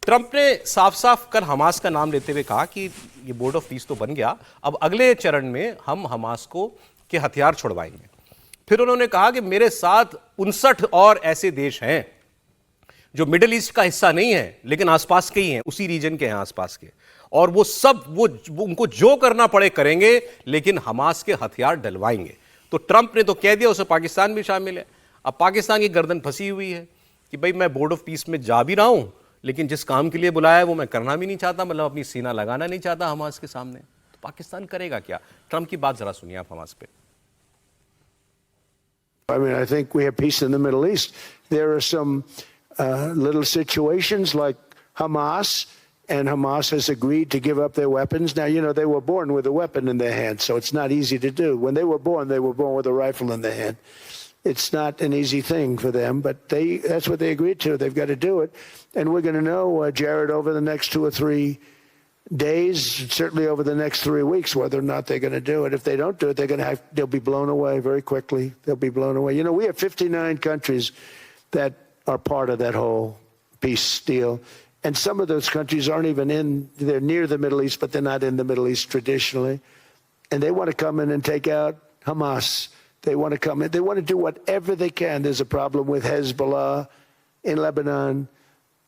Trump ने साफ साफ कर हमास का नाम लेते हुए कहा कि ये बोर्ड ऑफ पीस तो बन गया, अब अगले चरण में हम हमास को के हथियार छुड़वाएंगे। फिर उन्होंने कहा कि मेरे साथ 59 और ऐसे देश हैं जो मिडिल ईस्ट का हिस्सा नहीं है लेकिन आसपास के ही हैं, उसी रीजन के हैं आसपास के, और वो सब वो उनको जो करना पड़े करेंगे लेकिन हमास के हथियार डलवाएंगे। तो ट्रंप ने तो कह दिया उसमें पाकिस्तान भी शामिल है। अब पाकिस्तान की गर्दन फंसी हुई है कि भाई मैं बोर्ड ऑफ पीस में जा भी रहा हूं लेकिन जिस काम के लिए बुलाया है वो मैं करना भी नहीं चाहता, मतलब अपनी सीना लगाना नहीं चाहता हमास के सामने। तो पाकिस्तान करेगा क्या? ट्रंप की बात जरा सुनिए आप हमास पे। I mean, I think we have peace in the Middle East. There are some little situations like Hamas, and Hamas has agreed to give up their weapons. Now, you know, they were born with a weapon in their hand, so it's not easy to do. When they were born with a rifle in their hand. It's not an easy thing for them, but that's what they agreed to. They've got to do it. And we're going to know, Jared, over the next 2 or 3 days, certainly over the next 3 weeks, whether or not they're going to do it. If they don't do it, they'll be blown away very quickly. They'll be blown away. You know, we have 59 countries that are part of that whole peace deal. And some of those countries aren't even they're near the Middle East, but they're not in the Middle East traditionally. And they want to come in and take out Hamas. They want to come in. They want to do whatever they can. There's a problem with Hezbollah in Lebanon,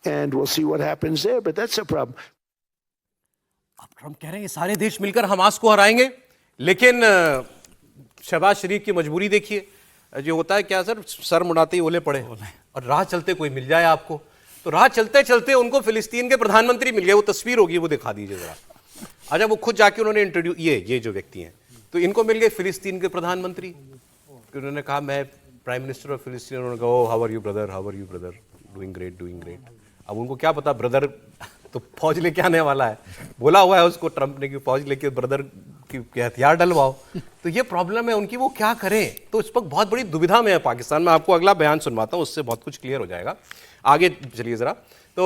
and we'll see what happens there, but that's a problem. अब Trump कह रहे हैं सारे देश मिलकर Hamas को हराएंगे, लेकिन शहबाज शरीफ की मजबूरी देखिए। जो होता है क्या सर, सर मुड़ाते ही ओले पड़े, और राह चलते कोई मिल जाए आपको, तो राह चलते चलते उनको फिलिस्तीन के प्रधानमंत्री मिल गए। वो तस्वीर होगी, वो दिखा दीजिए जरा। अच्छा, वो खुद जाके उन्होंने इंट्रोड्यूस, ये जो व्यक्ति हैं, तो इनको मिल गए फिलिस्तीन के प्रधानमंत्री। उन्होंने कहा मैं प्राइम मिनिस्टर ऑफ फिलिस्तीन। उन्होंने कहा oh how are you brother, how are you brother, doing great, doing great. अब उनको क्या पता ब्रदर तो फौज लेके आने वाला है, बोला हुआ है उसको ट्रंप ने कि फौज लेके ब्रदर के हथियार डलवाओ। तो ये प्रॉब्लम है उनकी, वो क्या करें। तो इस वक्त बहुत बड़ी दुविधा में है पाकिस्तान। मैं आपको अगला बयान सुनवाता हूं, उससे बहुत कुछ क्लियर हो जाएगा। आगे चलिए जरा। तो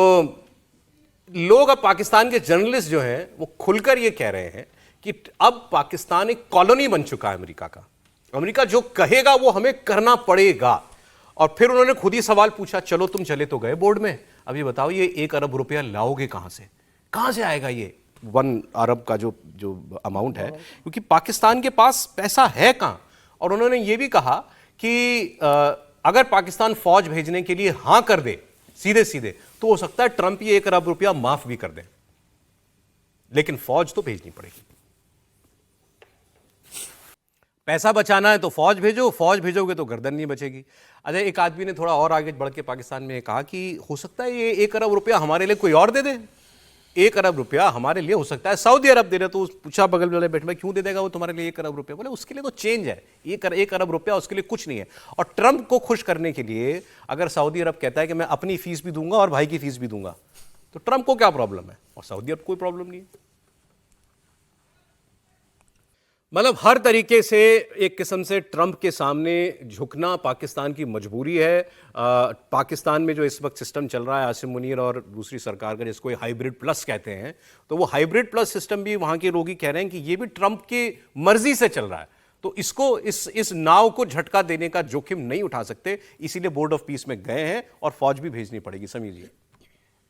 लोग, अब पाकिस्तान के जर्नलिस्ट जो हैं वो खुलकर ये कह रहे हैं कि अब पाकिस्तान एक कॉलोनी बन चुका है अमेरिका का। अमेरिका जो कहेगा वो हमें करना पड़ेगा। और फिर उन्होंने खुद ही सवाल पूछा, चलो तुम चले तो गए बोर्ड में, अब ये बताओ ये 1 अरब रुपया लाओगे कहां से आएगा ये 1 अरब का जो अमाउंट है, क्योंकि पाकिस्तान के पास पैसा है कहां। और उन्होंने ये भी कहा कि अगर पाकिस्तान फौज भेजने के लिए हां कर दे सीधे सीधे, तो हो सकता है ट्रंप ये 1 अरब रुपया माफ भी कर दे, लेकिन फौज तो भेजनी पड़ेगी। पैसा बचाना है तो फौज भेजो, फौज भेजोगे तो गर्दन नहीं बचेगी। अच्छा, एक आदमी ने थोड़ा और आगे बढ़ के पाकिस्तान में कहा कि हो सकता है ये 1 अरब रुपया हमारे लिए कोई और दे दे। 1 अरब रुपया हमारे लिए हो सकता है सऊदी अरब दे रहे। तो पूछा बगल वाले बैठ में, क्यों दे देगा वो तुम्हारे लिए 1 अरब रुपया? बोले उसके लिए तो चेंज है, 1 अरब रुपया उसके लिए कुछ नहीं है। और ट्रंप को खुश करने के लिए अगर सऊदी अरब कहता है कि मैं अपनी फीस भी दूंगा और भाई की फीस भी दूंगा, तो ट्रंप को क्या प्रॉब्लम है, और सऊदी अरब कोई प्रॉब्लम नहीं है। मतलब हर तरीके से एक किस्म से ट्रंप के सामने झुकना पाकिस्तान की मजबूरी है। पाकिस्तान में जो इस वक्त सिस्टम चल रहा है आसिम मुनीर और दूसरी सरकार का, जिसको हाइब्रिड प्लस कहते हैं, तो वो हाइब्रिड प्लस सिस्टम भी वहां के लोग ही कह रहे हैं कि ये भी ट्रंप की मर्जी से चल रहा है। तो इसको इस नाव को झटका देने का जोखिम नहीं उठा सकते, इसीलिए बोर्ड ऑफ पीस में गए हैं और फौज भी भेजनी पड़ेगी। समझिए,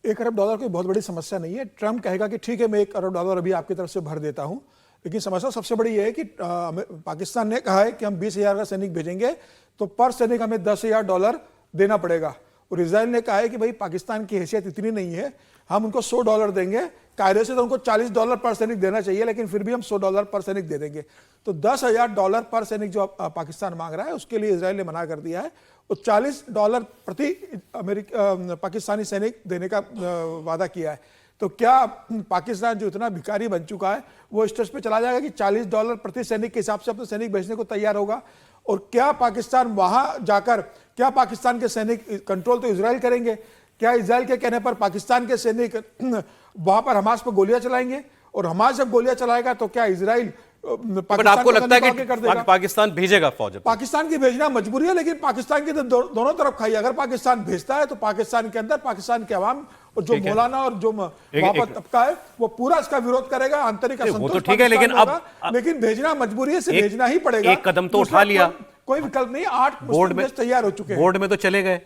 $1 अरब कोई बहुत बड़ी समस्या नहीं है। ट्रंप कहेगा कि ठीक है मैं $1 अरब अभी आपकी तरफ से भर देता हूं, लेकिन समस्या सबसे बड़ी है कि पाकिस्तान ने कहा है कि हम 20,000 का सैनिक भेजेंगे तो पर सैनिक हमें $10,000 देना पड़ेगा। और इजराइल ने कहा है कि भाई पाकिस्तान की हैसियत इतनी नहीं है, हम उनको $100 देंगे। कायदे से तो उनको $40 पर सैनिक देना चाहिए, लेकिन फिर भी हम $100 पर सैनिक दे देंगे। तो $10,000 पर सैनिक जो पाकिस्तान मांग रहा है उसके लिए इजराइल ने मना कर दिया है। और $40 प्रति पाकिस्तानी सैनिक देने का वादा किया है। तो क्या पाकिस्तान जो इतना भिखारी बन चुका है वो स्टेज पे चला जाएगा कि $40 प्रति सैनिक के हिसाब से अपने सैनिक भेजने को तैयार होगा? और क्या पाकिस्तान वहां जाकर, क्या पाकिस्तान के सैनिक कंट्रोल तो इजराइल करेंगे? क्या इजराइल के कहने पर पाकिस्तान के सैनिक वहां पर हमास पर गोलियां चलाएंगे? और हमास जब गोलियां चलाएगा तो क्या इजराइल आपको लगता है कि पाकिस्तान भेजेगा फौज? पाकिस्तान की भेजना मजबूरी है, लेकिन पाकिस्तान की तो दोनों तरफ खाई। अगर पाकिस्तान भेजता है तो पाकिस्तान के अंदर पाकिस्तान के अवाम और जो मौलाना और जो वहां पर तबका है वो पूरा इसका विरोध करेगा। आंतरिक असंतोष तो ठीक है, लेकिन भेजना मजबूरी है, इसे भेजना ही पड़ेगा। एक कदम तो उठा लिया, कोई विकल्प नहीं। 8 बोर्ड में तैयार हो चुके हैं, बोर्ड में तो चले गए,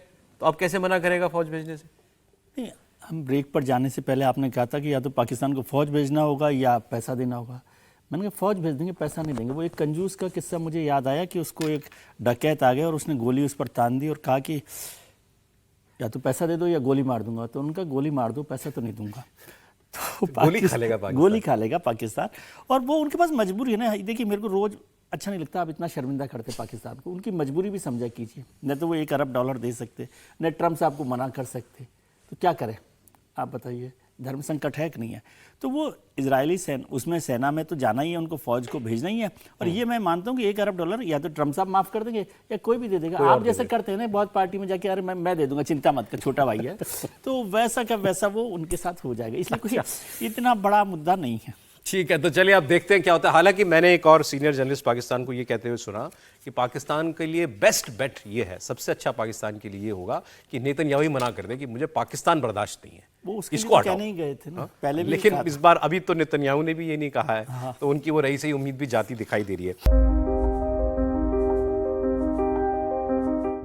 तो अब कैसे मना करेगा फौज भेजने से? हम ब्रेक पर जाने से पहले आपने कहा था कि या तो पाकिस्तान को फ़ौज भेजना होगा या पैसा देना होगा। मैंने कहा फ़ौज भेज देंगे, पैसा नहीं देंगे। वो एक कंजूस का किस्सा मुझे याद आया कि उसको एक डकैत आ गया और उसने गोली उस पर तान दी और कहा कि या तो पैसा दे दो या गोली मार दूंगा। तो उनका गोली मार दो, पैसा तो नहीं दूंगा। तो गोली खा लेगा पाकिस्तान। गोली खा लेगा पाकिस्तान। और वो उनके पास मजबूरी है ना। देखिए मेरे को रोज़ अच्छा नहीं लगता आप इतना शर्मिंदा करते पाकिस्तान को। उनकी मजबूरी भी समझा कीजिए। न तो वो $1 अरब दे सकते, न ट्रम्प से आपको मना कर सकते, तो क्या करें आप बताइए। धर्म संकट है कि नहीं है। तो वो इजरायली सेना में तो जाना ही है, उनको फौज को भेजना ही है। और ये मैं मानता हूँ कि $1 अरब या तो ट्रम्प साहब माफ कर देंगे या कोई भी दे देगा। आप जैसे करते हैं ना बहुत पार्टी में जाके, अरे मैं दे दूंगा, चिंता मत कर, छोटा भाई है। तो वैसा का वैसा वो उनके साथ हो जाएगा। इसलिए कोई इतना बड़ा मुद्दा नहीं है। ठीक है, तो चलिए आप देखते हैं क्या होता है। हालांकि मैंने एक और सीनियर जर्नलिस्ट पाकिस्तान को ये कहते हुए सुना कि पाकिस्तान के लिए बेस्ट बेट ये है, सबसे अच्छा पाकिस्तान के लिए ये होगा कि नेतन्याहू ही मना कर दे कि मुझे पाकिस्तान बर्दाश्त नहीं है, वो उसके इसको लिए कहने ही गए थे ना पहले भी। लेकिन इस बार अभी तो नेतन्याहू ने भी ये नहीं कहा है, तो उनकी वो रही सही उम्मीद भी जाती दिखाई दे रही है।